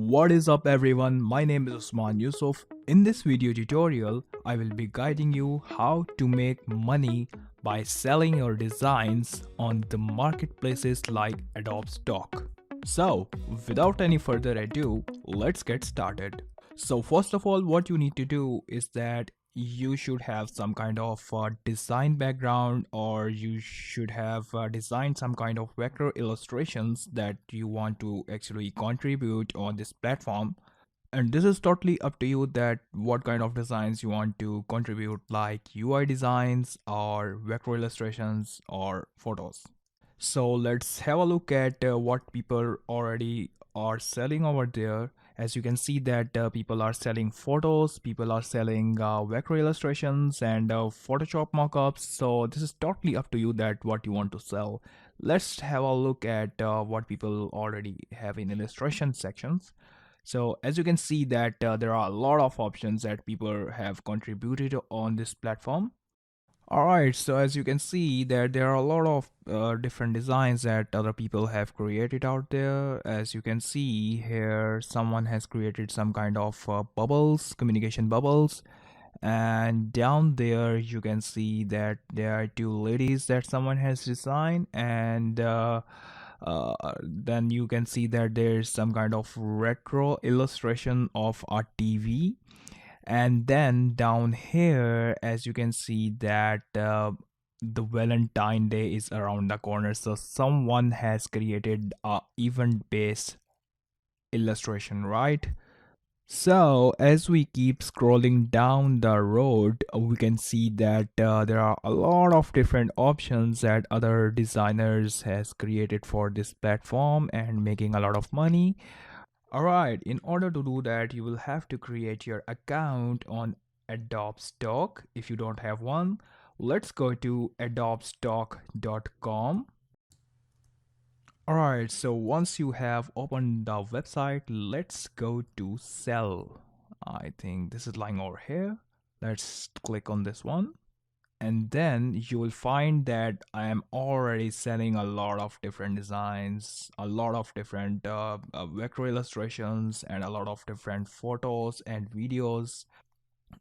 What is up everyone, my name is Usman Yusuf. In this video tutorial, I will be guiding you how to make money by selling your designs on the marketplaces like Adobe Stock. So, without any further ado, let's get started. So first of all, what you need to do is that you should have some kind of design background, or you should have designed some kind of vector illustrations that you want to actually contribute on this platform. And this is totally up to you that what kind of designs you want to contribute, like UI designs or vector illustrations or photos. So let's have a look at what people already are selling over there. As you can see that people are selling photos, people are selling vector illustrations and Photoshop mockups. So this is totally up to you that what you want to sell. Let's have a look at what people already have in illustration sections. So as you can see that there are a lot of options that people have contributed on this platform. Alright, so as you can see that there are a lot of different designs that other people have created out there. As you can see here, someone has created some kind of bubbles, communication bubbles. And down there you can see that there are two ladies that someone has designed, and then you can see that there's some kind of retro illustration of a TV. And then down here, as you can see that the Valentine Day is around the corner, so someone has created a event based illustration, right? So as we keep scrolling down the road, we can see that there are a lot of different options that other designers has created for this platform and making a lot of money. Alright, in order to do that, you will have to create your account on Adobe Stock. If you don't have one, let's go to AdobeStock.com. Alright, so once you have opened the website, let's go to sell. I think this is lying over here. Let's click on this one. And then you will find that I am already selling a lot of different designs, a lot of different vector illustrations, and a lot of different photos and videos,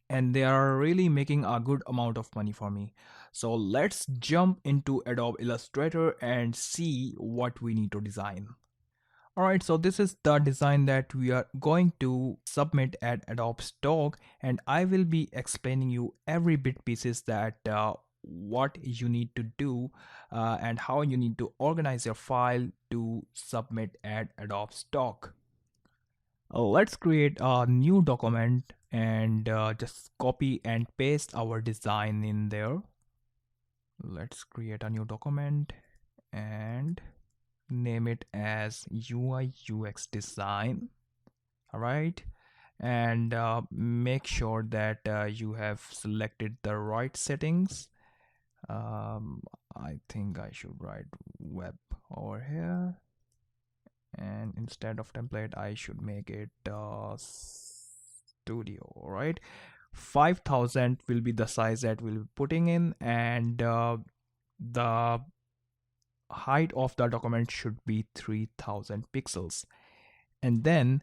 and they are really making a good amount of money for me. So let's jump into Adobe Illustrator and see what we need to design. Alright, so this is the design that we are going to submit at Adobe Stock, and I will be explaining you every bit pieces that what you need to do and how you need to organize your file to submit at Adobe Stock. Let's create a new document and just copy and paste our design in there. Let's create a new document and name it as UI UX design. All right, and make sure that you have selected the right settings. I think I should write web over here, and instead of template I should make it studio. All right, 5000 will be the size that we'll be putting in, and the height of the document should be 3000 pixels. And then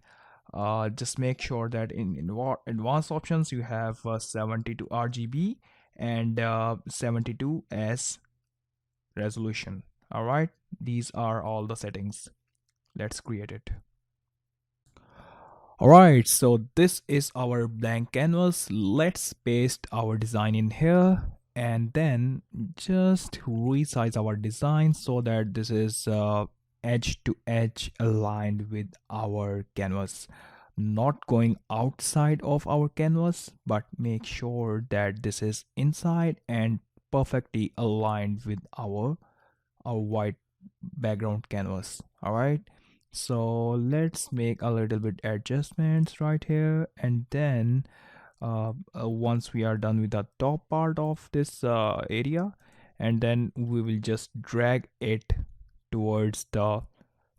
just make sure that in advanced options you have 72 RGB and 72 as resolution. All right, these are all the settings. Let's create it. Alright, so this is our blank canvas. Let's paste our design in here and then just resize our design so that this is edge to edge aligned with our canvas. Not going outside of our canvas, but make sure that this is inside and perfectly aligned with our white background canvas. Alright, so let's make a little bit adjustments right here, and then once we are done with the top part of this area, and then we will just drag it towards the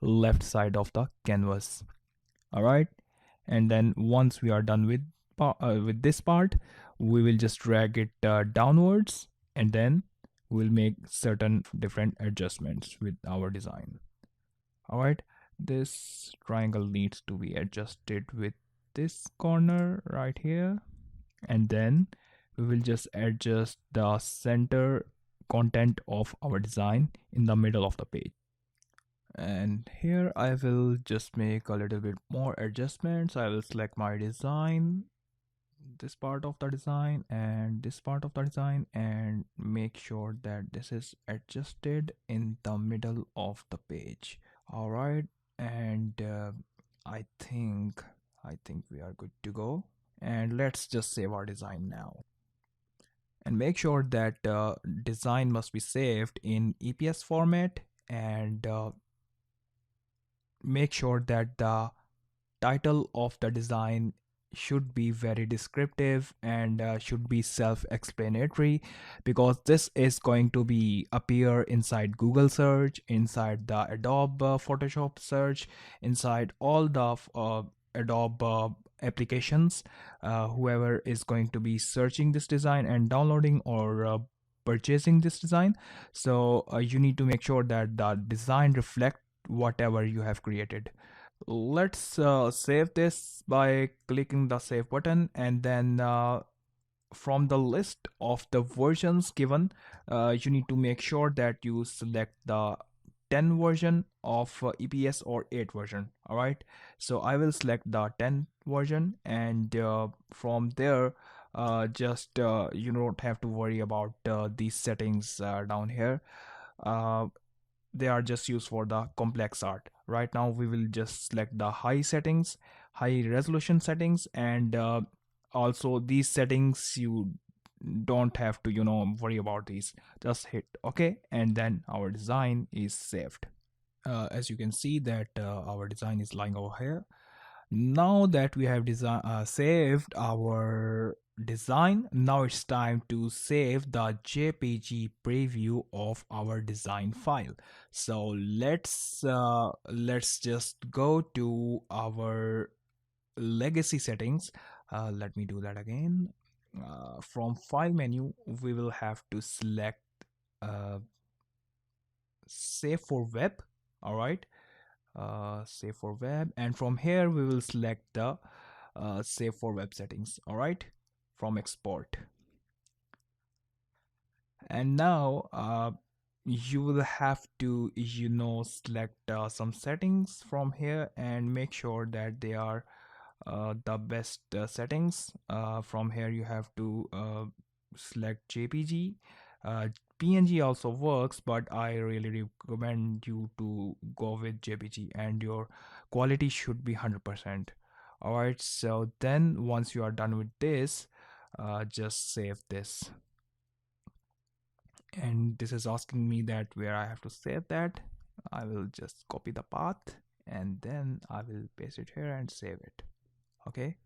left side of the canvas. All right, and then once we are done with this part, we will just drag it downwards, and then we'll make certain different adjustments with our design. All right, this triangle needs to be adjusted with this corner right here, and then we will just adjust the center content of our design in the middle of the page. And here I will just make a little bit more adjustments. I will select my design, this part of the design and this part of the design, and make sure that this is adjusted in the middle of the page. All right, and I think we are good to go. And let's just save our design now. And make sure that design must be saved in EPS format, and make sure that the title of the design should be very descriptive and should be self-explanatory, because this is going to be appear inside Google search, inside the Adobe Photoshop search, inside all the Adobe applications. Whoever is going to be searching this design and downloading or purchasing this design, so you need to make sure that the design reflect whatever you have created. Let's save this by clicking the save button, and then from the list of the versions given, you need to make sure that you select the 10 version of EPS or 8 version. All right, so I will select the 10 version, and from there just you don't have to worry about these settings down here. uh, they are just used for the complex art. Right now we will just select the high settings, high resolution settings, and also these settings you don't have to worry about these. Just hit OK, and then our design is saved. As you can see that our design is lying over here. Now that we have saved our design, now it's time to save the JPG preview of our design file. So let's just go to our legacy settings. Let me do that again. From file menu, we will have to select uh, save for web. All right, save for web, and from here we will select the save for web settings. All right, from export. And now you will have to select some settings from here and make sure that they are the best settings. From here you have to select JPG. PNG also works, but I really recommend you to go with JPG, and your quality should be 100%. All right, so then once you are done with this, just save this. And this is asking me that where I have to save that. I will just copy the path, and then I will paste it here and save it. Okay,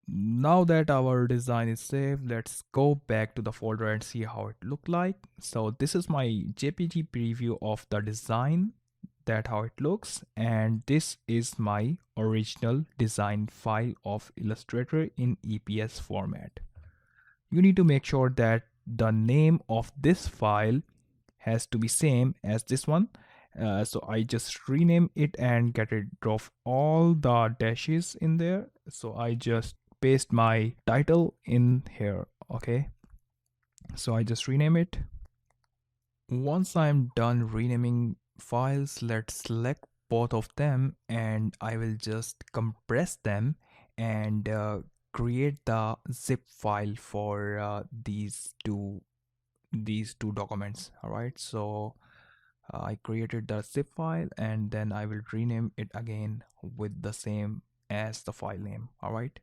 now that our design is saved, let's go back to the folder and see how it looked like. So this is my JPG preview of the design, that how it looks, and this is my original design file of Illustrator in EPS format. You need to make sure that the name of this file has to be same as this one. So I just rename it and get rid of all the dashes in there. So I just paste my title in here. Okay, so I just rename it. Once I'm done renaming files, let's select both of them, and I will just compress them and create the zip file for these two documents. All right, so I created the zip file, and then I will rename it again with the same as the file name. All right.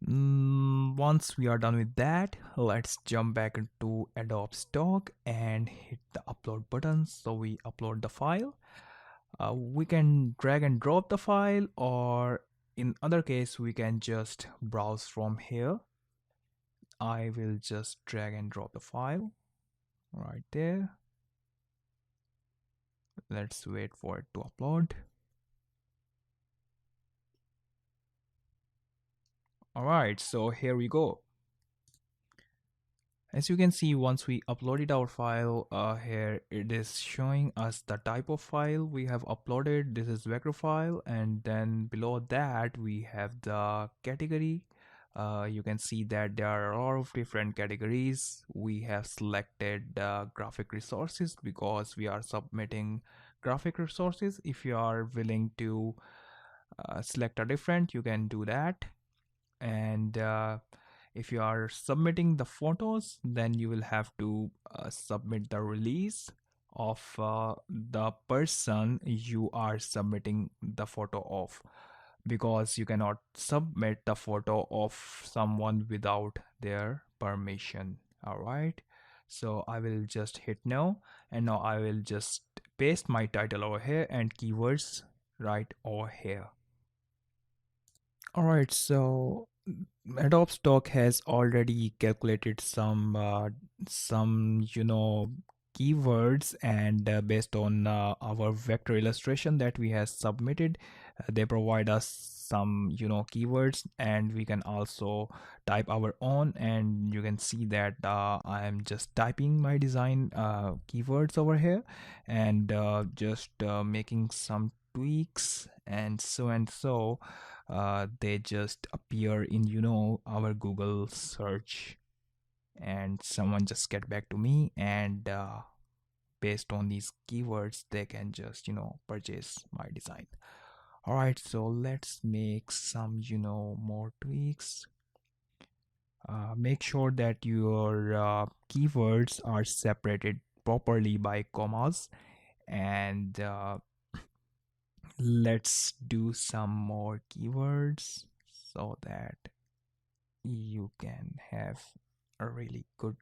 Once we are done with that, let's jump back into Adobe Stock and hit the upload button. So we upload the file. We can drag and drop the file, or in other case, we can just browse from here. I will just drag and drop the file right there. Let's wait for it to upload. All right, so here we go. As you can see, once we uploaded our file, here it is showing us the type of file we have uploaded. This is vector file, and then below that we have the category. You can see that there are a lot of different categories. We have selected graphic resources because we are submitting graphic resources. If you are willing to select a different, you can do that. And if you are submitting the photos, then you will have to submit the release of the person you are submitting the photo of, because you cannot submit the photo of someone without their permission. All right, so I will just hit no, and now I will just paste my title over here and keywords right over here. All right, so Adobe Stock has already calculated some keywords, and based on our vector illustration that we have submitted, they provide us some keywords, and we can also type our own. And you can see that I am just typing my design keywords over here, and just making some tweaks, and so they just appear in our Google search, and someone just get back to me, and based on these keywords they can just purchase my design. All right, so let's make some more tweaks. Make sure that your keywords are separated properly by commas, and let's do some more keywords so that you can have a really good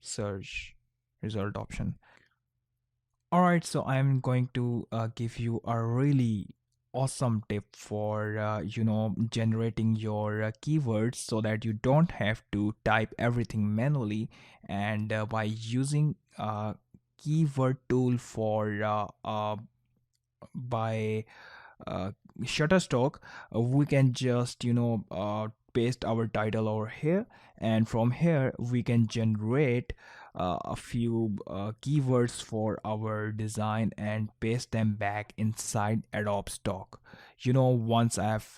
search result option. All right, so I'm going to give you a really awesome tip for generating your keywords so that you don't have to type everything manually. And by using keyword tool for by Shutterstock, we can just paste our title over here, and from here we can generate a few keywords for our design and paste them back inside Adobe Stock. Once I've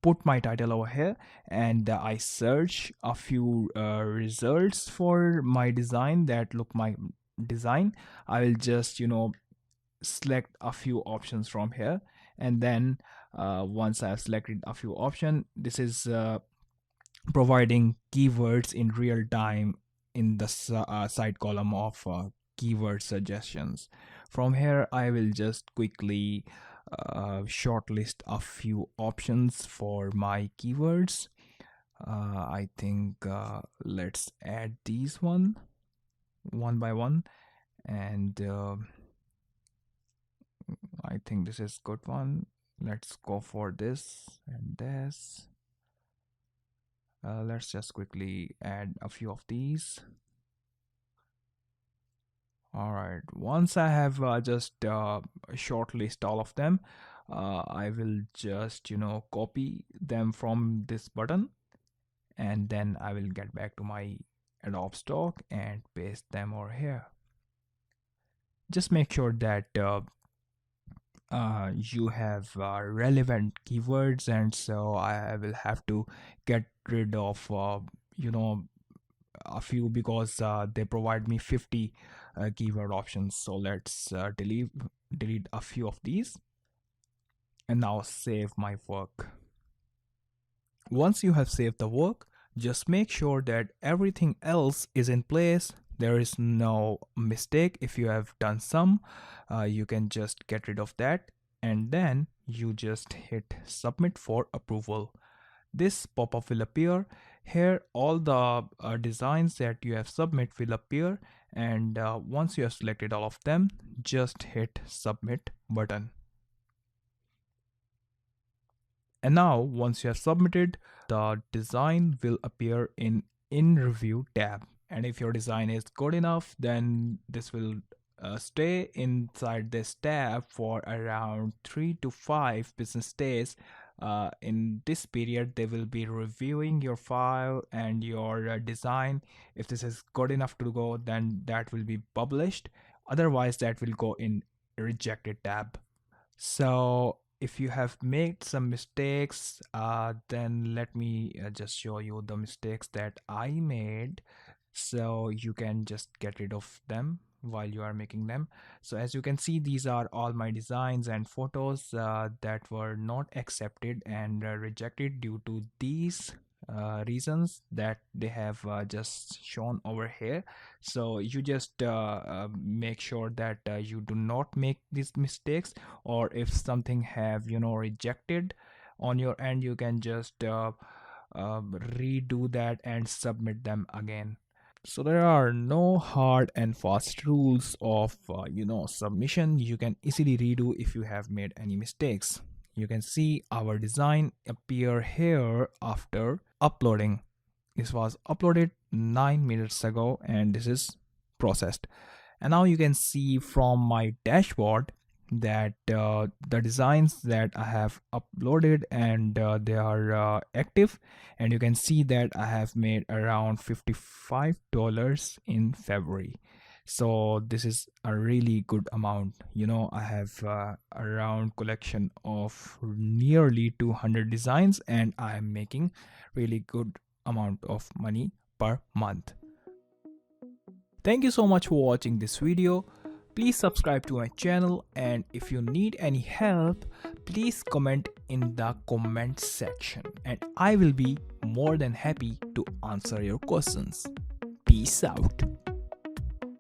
put my title over here, and I search a few results for my design that look my design, I will just select a few options from here, and then once I've selected a few options, this is providing keywords in real time in the side column of keyword suggestions. From here I will just quickly shortlist a few options for my keywords. I think let's add these one by one, and I think this is good one. Let's go for this and this. Let's just quickly add a few of these. All right, once I have just shortlist all of them, I will just copy them from this button, and then I will get back to my Adobe Stock and paste them over here. Just make sure that you have relevant keywords, and so I will have to get rid of a few, because they provide me 50 keyword options. So let's delete a few of these, and now save my work. Once you have saved the work, just make sure that everything else is in place. There is no mistake. If you have done some, you can just get rid of that, and then you just hit submit for approval. This pop-up will appear. Here all the designs that you have submit will appear, and once you have selected all of them, just hit submit button. And now once you have submitted, the design will appear in review tab, and if your design is good enough, then this will stay inside this tab for around 3 to 5 business days in this period they will be reviewing your file and your design. If this is good enough to go, then that will be published. Otherwise, that will go in rejected tab. So if you have made some mistakes, then let me just show you the mistakes that I made, so you can just get rid of them while you are making them. So as you can see, these are all my designs and photos that were not accepted and rejected due to these reasons that they have just shown over here. So you just make sure that you do not make these mistakes, or if something have rejected on your end, you can just redo that and submit them again. So there are no hard and fast rules of submission. You can easily redo if you have made any mistakes. You can see our design appear here after uploading. This was uploaded 9 minutes ago and this is processed. And now you can see from my dashboard that the designs that I have uploaded and they are active, and you can see that I have made around $55 in February. So this is a really good amount. I have around collection of nearly 200 designs and I am making really good amount of money per month. Thank you so much for watching this video. Please subscribe to my channel, and if you need any help, please comment in the comment section and I will be more than happy to answer your questions. Peace out.